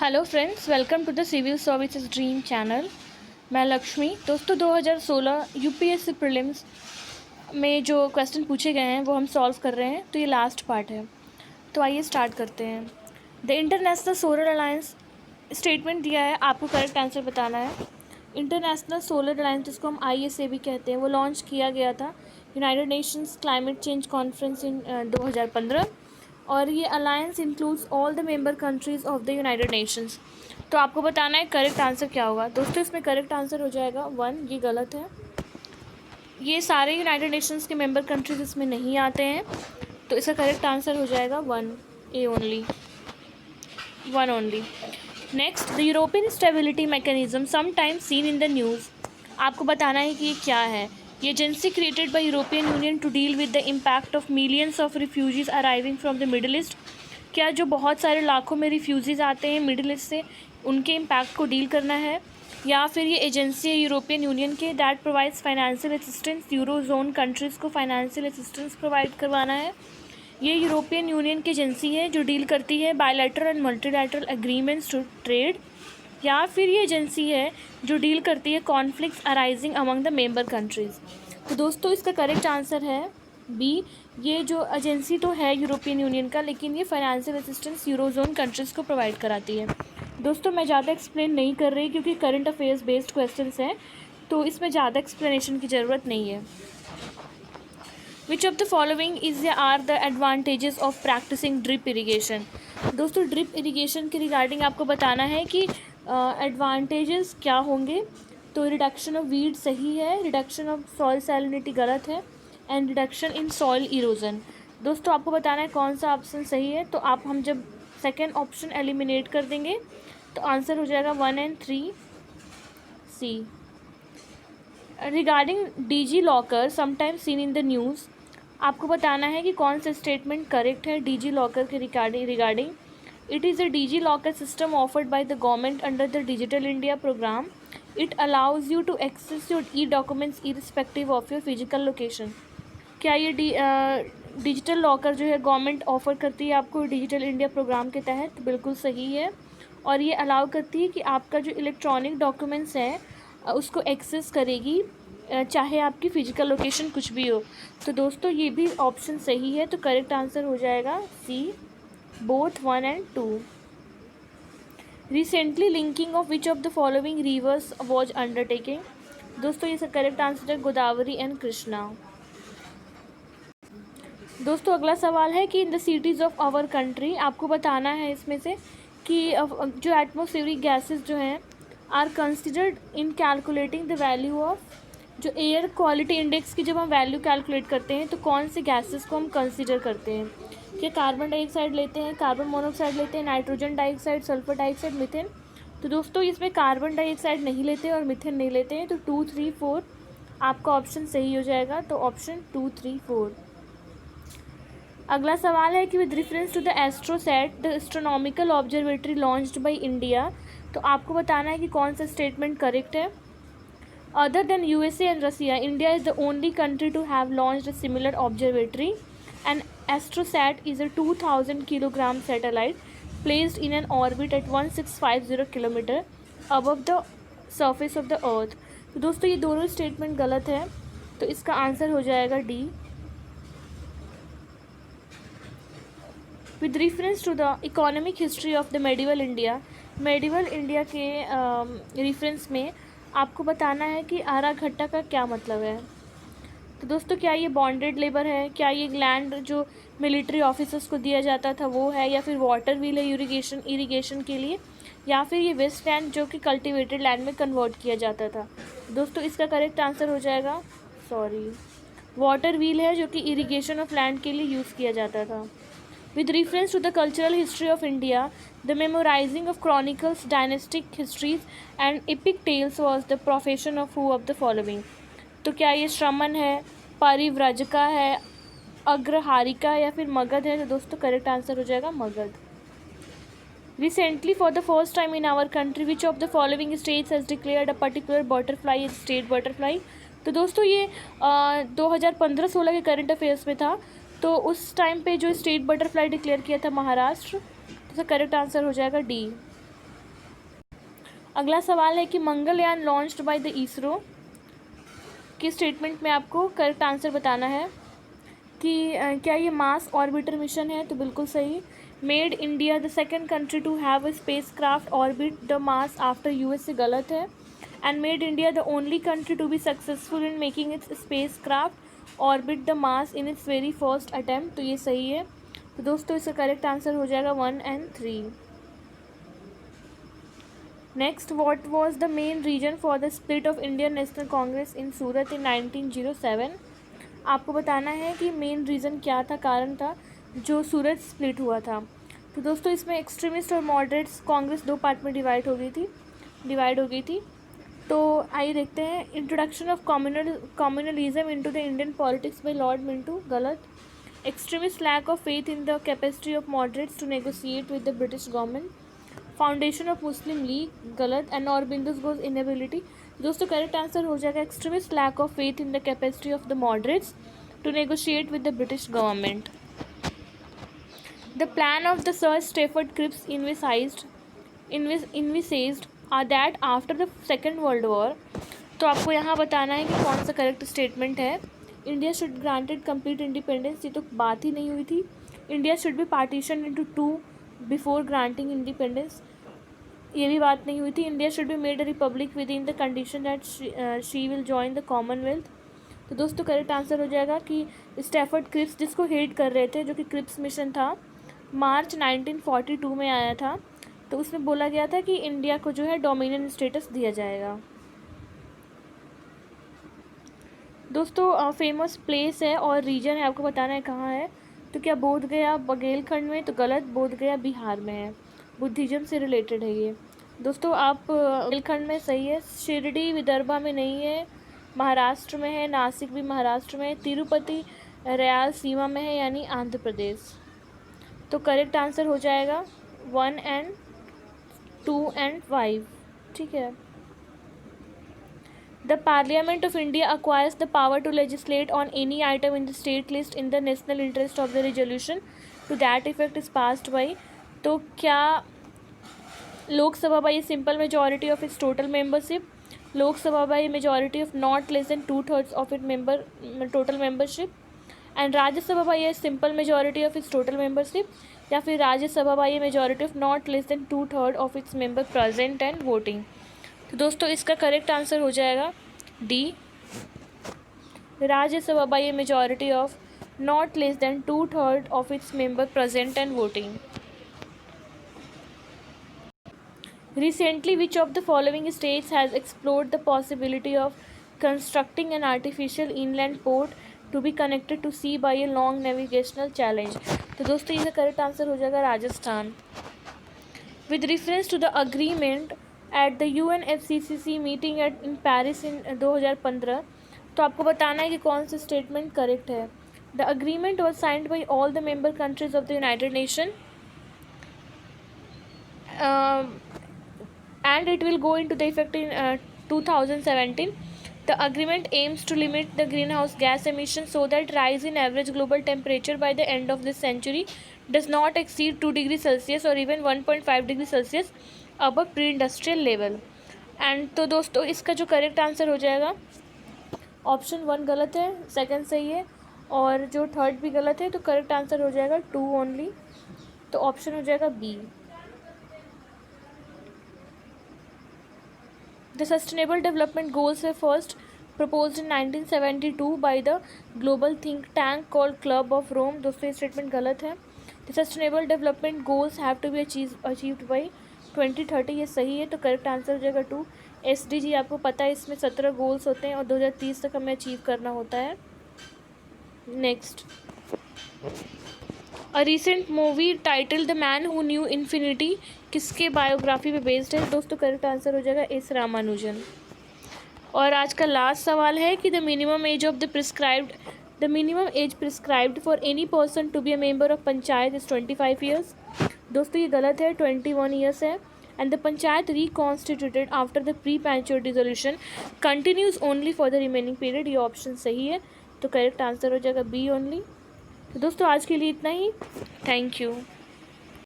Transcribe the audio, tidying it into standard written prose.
Hello friends, welcome to the civil services dream channel. मैं लक्ष्मी। दोस्तों 2016 UPSC prelims में जो क्वेश्चन पूछे गए हैं वो हम सॉल्व कर रहे हैं। तो ये लास्ट पार्ट है, तो आइए स्टार्ट करते हैं। The international solar alliance statement दिया है, आपको करेक्ट आंसर बताना है। इंटरनेशनल सोलर अलायंस, जिसको हम ISA भी कहते हैं, वो लॉन्च किया गया था United Nations climate change conference in 2015, और ये alliance includes all the member countries of the United Nations. तो आपको बताना है करेक्ट आंसर क्या होगा। दोस्तों इसमें करेक्ट आंसर हो जाएगा 1, ये गलत है। ये सारे यूनाइटेड नेशंस के मेंबर कंट्रीज इसमें नहीं आते हैं, तो इसका करेक्ट आंसर हो जाएगा 1, A only, 1 only. Next, the European Stability Mechanism sometimes seen in the news. आपको बताना है कि ये क्या है। ये agency created by European Union to deal with the impact of millions of refugees arriving from the Middle East. क्या जो बहुत सारे लाखों में रिफ्यूजीज आते हैं मिडिल ईस्ट से, उनके इम्पैक्ट को डील करना है। या फिर ये एजेंसी है यूरोपियन यूनियन के that provides financial assistance euro zone countries को फाइनेंशियल असिस्टेंस प्रोवाइड करवाना है। ये यूरोपियन यूनियन की एजेंसी है जो डील करती है bilateral and multilateral agreements to trade. या फिर ये एजेंसी है जो डील करती है conflicts arising among the member countries. तो दोस्तों इसका करेक्ट आंसर है बी। ये जो एजेंसी तो है यूरोपियन यूनियन का, लेकिन ये फाइनेंशियल असिस्टेंस यूरोजोन कंट्रीज़ को प्रोवाइड कराती है। दोस्तों मैं ज़्यादा एक्सप्लेन नहीं कर रही क्योंकि करंट अफेयर्स बेस्ड क्वेश्चंस हैं, तो इसमें ज़्यादा एक्सप्लेनेशन की ज़रूरत नहीं है। Which of the following is या are the advantages of practising drip irrigation. दोस्तों ड्रिप इरीगेशन के रिगार्डिंग आपको बताना है कि एडवांटेजेस क्या होंगे। तो रिडक्शन ऑफ वीड सही है, रिडक्शन ऑफ सॉइल सैलिनिटी गलत है, and reduction in soil erosion. दोस्तों आपको बताना है कौन सा ऑप्शन सही है। तो हम जब सेकेंड ऑप्शन एलिमिनेट कर देंगे तो आंसर हो जाएगा 1 और 3, C. Regarding DigiLocker sometimes seen in the news, आपको बताना है कि कौन सा स्टेटमेंट करेक्ट है डिजी लॉकर के regarding. It is a DigiLocker system offered by the government under the Digital India programme. It allows you to access your documents irrespective of your physical location. क्या ये digital locker जो है government offer करती है आपको digital India programme के तहत? बिल्कुल सही है। और ये अलाउ करती है कि आपका जो इलेक्ट्रॉनिक डॉक्यूमेंट्स है उसको एक्सेस करेगी, चाहे आपकी फ़िजिकल लोकेशन कुछ भी हो। तो दोस्तों ये भी ऑप्शन सही है, तो करेक्ट आंसर हो जाएगा सी, बोथ 1 और 2। Recently linking of which of the following rivers was undertaking. दोस्तों ये करेक्ट आंसर है गोदावरी एंड कृष्णा। दोस्तों अगला सवाल है कि in the cities of our country, आपको बताना है इसमें से कि जो एटमॉस्फेरिक गैसेस जो हैं are considered in calculating the value of, जो एयर क्वालिटी इंडेक्स की जब हम वैल्यू कैलकुलेट करते हैं तो कौन से गैसेस को हम कंसिडर करते हैं। क्या कार्बन डाइऑक्साइड लेते हैं, कार्बन मोनोऑक्साइड लेते हैं, nitrogen dioxide, sulphur dioxide, methane. तो दोस्तों इसमें कार्बन डाइऑक्साइड नहीं लेते और मीथेन नहीं लेते हैं, तो 2, 3, 4 आपका ऑप्शन सही हो जाएगा। तो ऑप्शन 2, 3, 4। अगला सवाल है कि with reference to the AstroSat the astronomical observatory launched by India, तो आपको बताना है कि कौन सा स्टेटमेंट करेक्ट है। Other than USA and Russia, India is the only country to have launched a similar observatory. And AstroSat is a 2000 kilogram satellite placed in an orbit at 1650 kilometre above the surface of the earth. तो दोस्तों ये दोनों statement गलत है, तो इसका answer हो जाएगा D. With reference to the economic history of the medieval India, medieval India के रेफरेंस में आपको बताना है कि आराघट्टा का क्या मतलब है। तो दोस्तों क्या ये बॉन्डेड लेबर है, क्या ये लैंड जो मिलिट्री ऑफिसर्स को दिया जाता था वो है, या फिर वाटर व्हील है इरिगेशन के लिए, या फिर ये वेस्ट लैंड जो कि कल्टिवेटेड लैंड में कन्वर्ट किया जाता था। दोस्तों इसका करेक्ट आंसर हो जाएगा वाटर व्हील है जो कि इरीगेशन ऑफ लैंड के लिए यूज़ किया जाता था। With reference to the cultural history of India, the memorizing of chronicles, dynastic histories and epic tales was the profession of who of the following। तो क्या ये श्रमण है, परिव्रजका है, अग्रहारिका या फिर मगध है? तो दोस्तों करेक्ट आंसर हो जाएगा Magadh. Recently for the first time in our country, which of the following states has declared a particular butterfly as state butterfly। तो दोस्तों ये 2015-16 के करंट अफेयर्स में था, तो उस टाइम पे जो स्टेट बटरफ्लाई डिक्लेयर किया था महाराष्ट्र। तो करेक्ट आंसर हो जाएगा डी। अगला सवाल है कि Mangalyaan launched by the ISRO की स्टेटमेंट में आपको करेक्ट आंसर बताना है कि क्या ये मास ऑर्बिटर मिशन है, तो बिल्कुल सही। Made India the second country to have a spacecraft orbit the Mars after US से गलत है। And made India the only country to be successful in making its spacecraft orbit the Mars in its very first attempt, तो ये सही है। तो दोस्तों इसका करेक्ट आंसर हो जाएगा 1 और 3। Next, what was the main reason for the split of Indian National Congress in Surat in 1907? आपको बताना है कि मेन रीज़न क्या था, कारण था जो सूरत स्प्लिट हुआ था। तो दोस्तों इसमें एक्सट्रीमिस्ट और मॉडरेट्स कांग्रेस दो पार्ट में डिवाइड हो गई थी। तो आइए देखते हैं। Introduction of communalism into the Indian politics by Lord Minto, गलत। Extremist lack of faith in the capacity of moderates to negotiate with the British government. Foundation of Muslim League, गलत। And Aurobindo's Ghose inability. दोस्तों correct answer हो जाएगा extremist lack of faith in the capacity of the moderates to negotiate with the British government. The plan of the sir Stafford Cripps envisaged that after the second world war. तो आपको यहाँ बताना है कि कौन सा करेक्ट स्टेटमेंट है। India should granted complete independence, ये तो बात ही नहीं हुई थी। India should be partition into 2 before granting independence, ये भी बात नहीं हुई थी। India should be made a republic with in the condition that she will join the Commonwealth. तो दोस्तों करेक्ट आंसर हो जाएगा कि स्टैफर्ड क्रिप्स, जिसको हेड कर रहे थे, जो कि क्रिप्स मिशन था, मार्च 1942 में आया था। तो उसमें बोला गया था कि इंडिया को जो है डोमिनियन स्टेटस दिया जाएगा। दोस्तों फेमस प्लेस है और रीजन है, आपको बताना है कहाँ है। तो क्या बोध गया बघेलखंड में, तो गलत। बोध गया बिहार में है, बुद्धिज्म से रिलेटेड है ये। दोस्तों आप बघेलखंड में सही है। शिरडी विदर्भा में नहीं है, महाराष्ट्र में है। नासिक भी महाराष्ट्र में है। तिरुपति रायल सीमा में है, यानी आंध्र प्रदेश। तो करेक्ट आंसर हो जाएगा 1 और 2 और 5, ठीक है। The Parliament of India acquires the power to legislate on any item in the state list in the national interest of the resolution to that effect is passed by। तो क्या Lok Sabha by simple majority of its total membership, Lok Sabha by majority of not less than 2/3 of it total membership, and Rajya Sabha by a simple majority of its total membership, या फिर Rajya Sabha by A majority of not less than 2/3 of its member present and voting. तो दोस्तों इसका correct answer हो जाएगा D, Rajya Sabha by A majority of not less than 2/3 of its member present and voting. Recently, which of the following states has explored the possibility of constructing an artificial inland port to be connected to sea by a long navigational challenge? तो दोस्तों इसका correct answer हो जाएगा Rajasthan. With reference to the agreement at the UNFCCC meeting in Paris in 2015, तो आपको बताना है कि कौन सा स्टेटमेंट करेक्ट है। The agreement was signed by all the member countries of the United Nations and it will go into the effect in 2017. The agreement aims to limit the greenhouse gas emissions so that rise in average global temperature by the end of this century does not exceed 2 degrees Celsius or even 1.5 degrees Celsius above pre-industrial level. And तो दोस्तों इसका जो correct answer हो जाएगा option 1 गलत है, second सही है, और जो थर्ड भी गलत है। तो करेक्ट आंसर हो जाएगा 2 ओनली, तो ऑप्शन हो जाएगा B. The Sustainable Development Goals were first proposed in 1972 by the global think tank called Club of Rome। दोस्तों ये स्टेटमेंट गलत है। The Sustainable Development Goals have to be achieved by 2030, ये सही है। तो करेक्ट आंसर हो जाएगा 2। SDG आपको पता है इसमें 17 गोल्स होते हैं और 2030 तक हमें अचीव करना होता है। Next, a recent movie title the man who knew infinity किसके बायोग्राफी पे बेस्ड है? दोस्तों करेक्ट आंसर हो जाएगा एस रामानुजन। और आज का लास्ट सवाल है कि the minimum age prescribed for any person to be a member of panchayat is 25 years. दोस्तों ये गलत है, 21 ईयर्स है। And the panchayat reconstituted after the premature dissolution continues only for the remaining period, ये ऑप्शन सही है। तो करेक्ट आंसर हो जाएगा बी ओनली। तो दोस्तों आज के लिए इतना ही, थैंक यू।